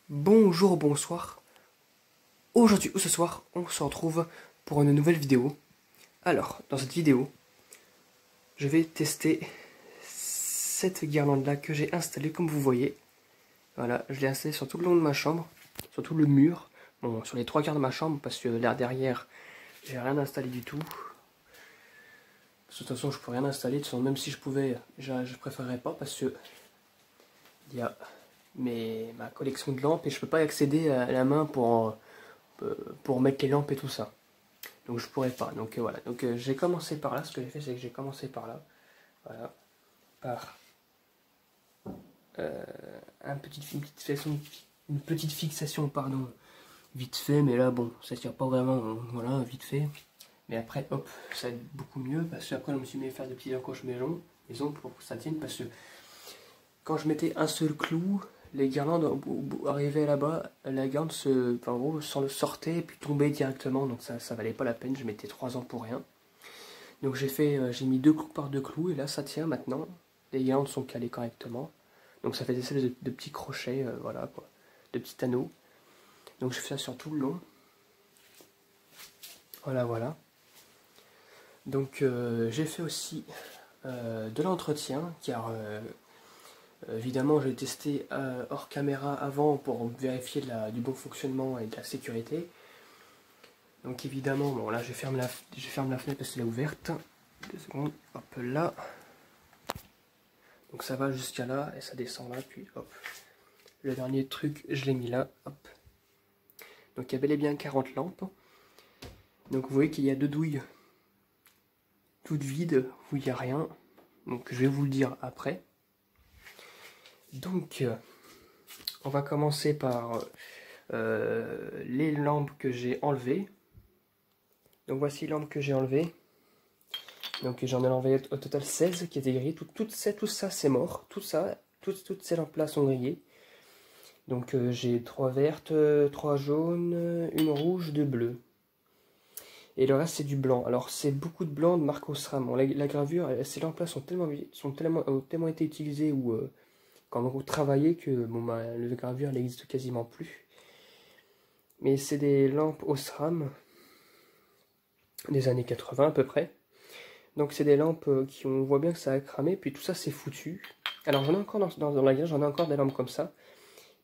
Bonjour, bonsoir. Aujourd'hui ou ce soir, on se retrouve pour une nouvelle vidéo. Alors, dans cette vidéo, je vais tester cette guirlande-là que j'ai installée comme vous voyez. Voilà, je l'ai installée sur tout le long de ma chambre, sur tout le mur. Bon, sur les 3 quarts de ma chambre, parce que là derrière, j'ai rien installé du tout. De toute façon, je peux rien installer. De toute façon, même si je pouvais, je préférerais pas parce que il y a ma collection de lampes et je peux pas y accéder à la main pour mettre les lampes et tout ça. Donc je pourrais pas. Donc voilà. Donc j'ai commencé par là. Ce que j'ai fait, c'est que j'ai commencé par là. Voilà. Par une petite fixation, pardon, vite fait. Mais là, bon, ça tire pas vraiment. Voilà, vite fait. Mais après, hop, ça va être beaucoup mieux. Parce que après, je me suis mis à faire des petits encoches maison pour que ça tienne. Parce que quand je mettais un seul clou, les guirlandes arrivaient là-bas, la guirlande en gros, sortait et puis tombait directement, donc ça valait pas la peine, je mettais 3 ans pour rien. Donc j'ai mis 2 clous par 2 clous et là ça tient maintenant, les guirlandes sont calées correctement, donc ça fait des espèces de petits crochets, voilà quoi, de petits anneaux. Donc je fais ça sur tout le long. Voilà. Donc j'ai fait aussi de l'entretien, car évidemment, j'ai testé hors caméra avant pour vérifier du bon fonctionnement et de la sécurité. Donc évidemment, bon là je ferme la fenêtre parce qu'elle est ouverte. 2 secondes, hop là. Donc ça va jusqu'à là et ça descend là, puis hop. Le dernier truc, je l'ai mis là, hop. Donc il y a bel et bien 40 lampes. Donc vous voyez qu'il y a 2 douilles toutes vides où il n'y a rien. Donc je vais vous le dire après. Donc on va commencer par les lampes que j'ai enlevées. Donc voici les lampes que j'ai enlevées. Donc j'en ai enlevé au total 16 qui étaient grillées. Tout ça c'est mort. Toutes ces lampes-là sont grillées. Donc j'ai 3 vertes, 3 jaunes, une rouge, 2 bleues. Et le reste c'est du blanc. Alors c'est beaucoup de blanc de marque Osram. Bon, la gravure, ces lampes-là ont tellement été utilisées ou quand on travaillait que bon, la gravure elle n'existe quasiment plus. Mais c'est des lampes Osram des années 80 à peu près. Donc c'est des lampes qui on voit bien que ça a cramé, puis tout ça c'est foutu. Alors j'en ai encore dans la gueule, j'en ai encore des lampes comme ça.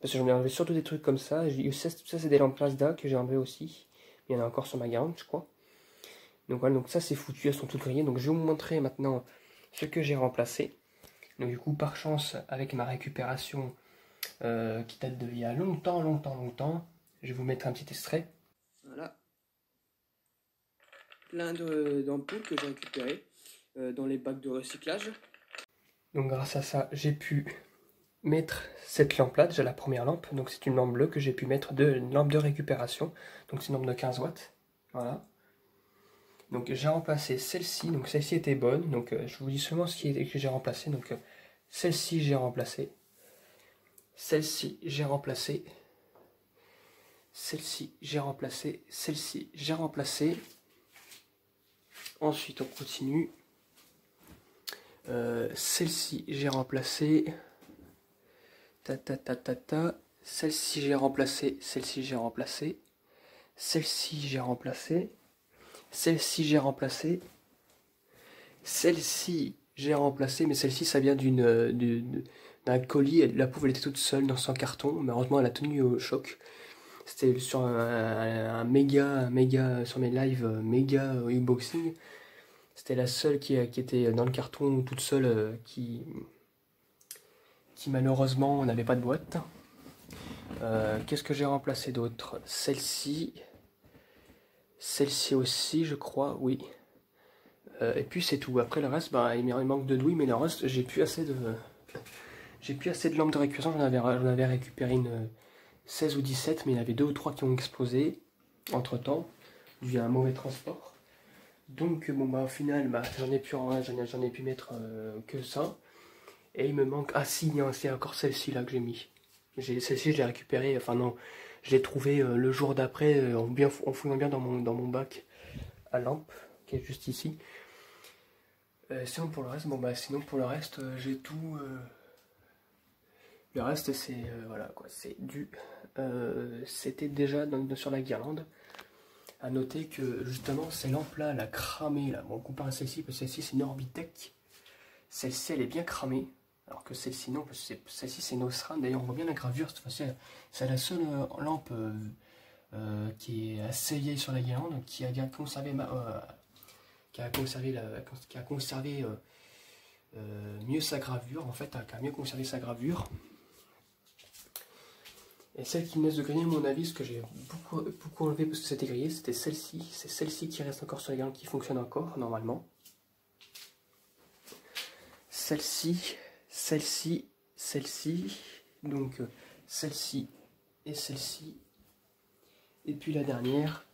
Parce que j'en ai enlevé surtout des trucs comme ça. Tout ça c'est des lampes Mazda que j'ai enlevé aussi. Il y en a encore sur ma garante je crois. Donc voilà, donc ça c'est foutu, elles sont toutes grillées. Donc je vais vous montrer maintenant ce que j'ai remplacé. Donc du coup par chance avec ma récupération qui date d'il y a longtemps, je vais vous mettre un petit extrait. Voilà. Plein d'ampoules que j'ai récupérées dans les bacs de recyclage. Donc grâce à ça, j'ai pu mettre cette lampe là, déjà la première lampe. Donc c'est une lampe bleue que j'ai pu mettre une lampe de récupération. Donc c'est une lampe de 15 watts. Voilà. Donc j'ai remplacé celle-ci. Donc celle-ci était bonne. Donc je vous dis seulement que j'ai remplacé. Donc celle-ci j'ai remplacé. Celle-ci j'ai remplacé. Celle-ci j'ai remplacé. Celle-ci j'ai remplacé. Ensuite on continue. Celle-ci j'ai remplacé. Celle-ci j'ai remplacé. Celle-ci j'ai remplacé. Celle-ci j'ai remplacé. Celle-ci j'ai remplacé. Celle-ci j'ai remplacé. Mais celle-ci ça vient d'un colis. La pauvre elle était toute seule dans son carton. Mais heureusement elle a tenu au choc. C'était sur un méga sur mes lives méga unboxing. C'était la seule qui était dans le carton toute seule qui malheureusement n'avait pas de boîte. Qu'est-ce que j'ai remplacé d'autre? Celle-ci aussi je crois, oui. Et puis c'est tout. Après le reste, il manque de douilles, mais le reste j'ai plus assez de lampes de récupération. J'en avais récupéré une 16 ou 17, mais il y en avait 2 ou 3 qui ont explosé entre temps, dû à un mauvais transport. Donc bon au final j'en ai pu mettre que ça. Et il me manque. Ah si, c'est encore celle-ci là que j'ai mis. Celle-ci je l'ai récupérée, enfin non, je l'ai trouvée le jour d'après en fouillant bien dans mon bac à lampe, qui est juste ici. Sinon pour le reste, j'ai tout. Le reste, c'est voilà quoi, c'est du. C'était déjà sur la guirlande. À noter que justement, ces lampes-là, elle a cramé là. Bon, comparé à celle-ci, parce que celle-ci c'est une Orbitech. Celle-ci, elle est bien cramée. Alors que celle-ci, non, parce que celle-ci c'est une Osram. D'ailleurs, on voit bien la gravure. Cette fois-ci, c'est la seule lampe qui est assez vieille sur la guirlande, qui a conservé, mieux sa gravure, en fait, qui a mieux conservé sa gravure. Et celle qui me laisse de griller, à mon avis, ce que j'ai beaucoup enlevé parce que c'était grillé, c'était celle-ci. C'est celle-ci qui reste encore sur la guirlande, qui fonctionne encore, normalement. Celle-ci, celle-ci, celle-ci. Donc, celle-ci et celle-ci. Et puis la dernière,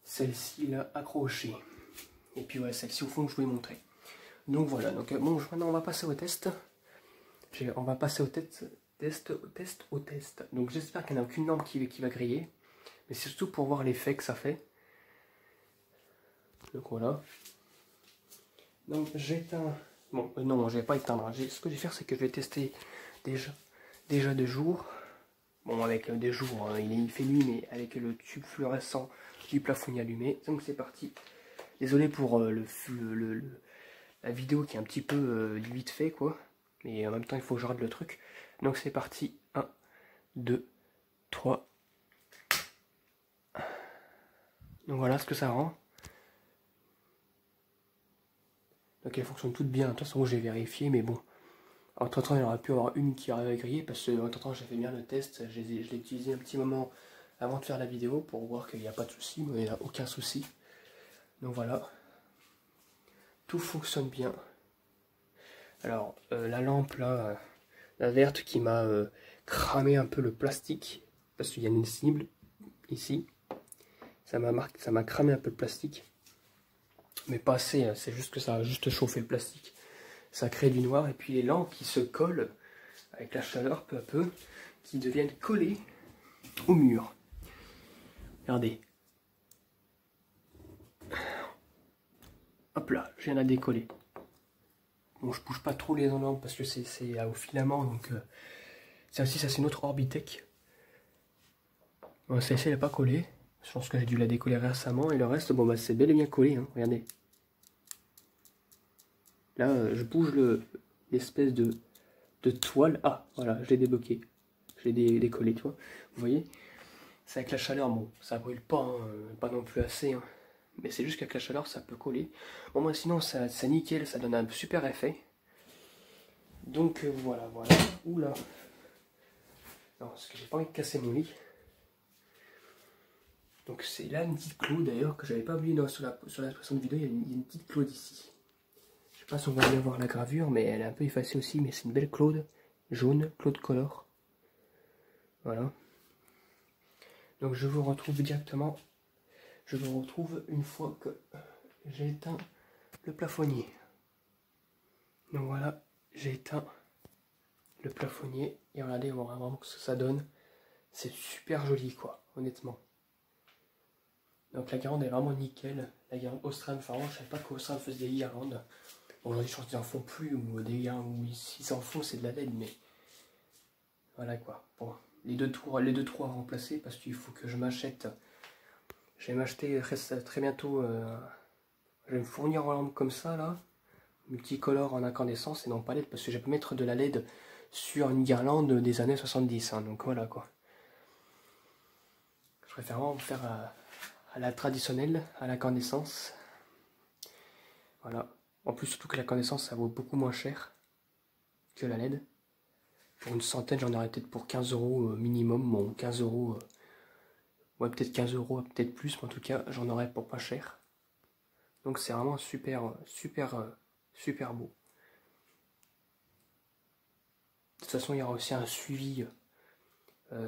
celle-ci là, accrochée. Et puis ouais, celle-ci au fond que je voulais montrer. Donc voilà, donc bon, maintenant on va passer au test. On va passer au test. Donc j'espère qu'il n'y en a aucune lampe qui va griller. Mais c'est surtout pour voir l'effet que ça fait. Donc voilà. Donc j'éteins. Bon, non, je vais pas éteindre. Ce que je vais faire, c'est que je vais tester déjà de jour. Bon, avec des jours, il fait nuit, mais avec le tube fluorescent du plafonnier allumé. Donc c'est parti. Désolé pour la vidéo qui est un petit peu vite fait, quoi. Mais en même temps, il faut que je rate le truc. Donc c'est parti. 1, 2, 3. Donc voilà ce que ça rend. Donc elles fonctionnent toutes bien. De toute façon, j'ai vérifié, mais bon. Entre temps, il y aurait pu y avoir une qui arrive à griller parce que entre temps, j'ai fait bien le test. Je l'ai utilisé un petit moment avant de faire la vidéo pour voir qu'il n'y a pas de souci, mais il n'y a aucun souci. Donc voilà. Tout fonctionne bien. Alors, la lampe là, la verte qui m'a cramé un peu le plastique parce qu'il y a une cible ici. Ça m'a cramé un peu le plastique. Mais pas assez, c'est juste que ça a juste chauffé le plastique. Ça crée du noir et puis les lampes qui se collent avec la chaleur peu à peu, qui deviennent collées au mur. Regardez. Hop là, je viens de la décoller. Bon, je bouge pas trop les lampes parce que c'est au filament, donc ça aussi, ça c'est une autre Orbitech. Bon, celle-ci elle n'est pas collée. Je pense que j'ai dû la décoller récemment et le reste, bon bah c'est bel et bien collé, hein, regardez. Là, je bouge l'espèce de toile. Ah, voilà, je l'ai débloqué. Je l'ai décollé, tu vois. Vous voyez? C'est avec la chaleur, bon, ça brûle pas, hein, pas non plus assez. Hein. Mais c'est juste qu'avec la chaleur, ça peut coller. Bon, moi, sinon, c'est nickel, ça donne un super effet. Donc, voilà. Oula. Non, parce que j'ai pas envie de casser mon lit. Donc, c'est là une petite clou, d'ailleurs, que j'avais pas oublié sur la précédente vidéo. Il y a une petite claude ici. Je sais pas si on va bien voir la gravure, mais elle est un peu effacée aussi. Mais c'est une belle claude jaune, claude color. Voilà. Donc, je vous retrouve directement. Je vous retrouve une fois que j'ai éteint le plafonnier. Donc voilà, j'ai éteint le plafonnier. Et regardez, on voit vraiment ce que ça donne. C'est super joli, quoi, honnêtement. Donc la guirlande est vraiment nickel. La guirlande Osram, enfin, je ne savais pas qu'Osram faisait des guirlandes. Bon, aujourd'hui, je pense qu'ils n'en font plus, ou des guirlandes, ou s'ils en font, c'est de la LED, mais voilà, quoi. Bon, les deux trous à remplacer, parce qu'il faut que je m'achète. Je vais m'acheter très bientôt. Je vais me fournir en lampe comme ça, là. Multicolore en incandescence et non pas LED, parce que je peux mettre de la LED sur une guirlande des années 70. Hein, donc voilà, quoi. Je préfère vraiment faire à la traditionnelle, à l'incandescence. Voilà. En plus, surtout que l'incandescence, ça vaut beaucoup moins cher que la LED. Pour une centaine, j'en aurais peut-être pour 15 € minimum. Bon, 15 €. Ouais, peut-être 15 €, peut-être plus, mais en tout cas, j'en aurais pour pas cher. Donc c'est vraiment super beau. De toute façon, il y aura aussi un suivi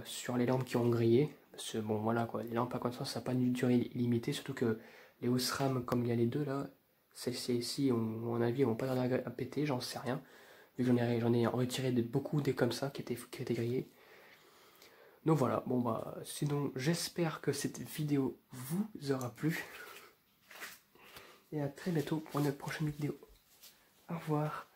sur les lampes qui ont grillé. Parce que bon, voilà quoi, les lampes à incandescence, ça n'a pas une durée limitée. Surtout que les Osram, comme il y a les deux là, celles-ci ici, à mon avis, vont pas tarder à péter, j'en sais rien. Vu que j'en ai retiré beaucoup des comme ça qui étaient grillés. Donc voilà, bon bah, sinon j'espère que cette vidéo vous aura plu. Et à très bientôt pour une prochaine vidéo. Au revoir.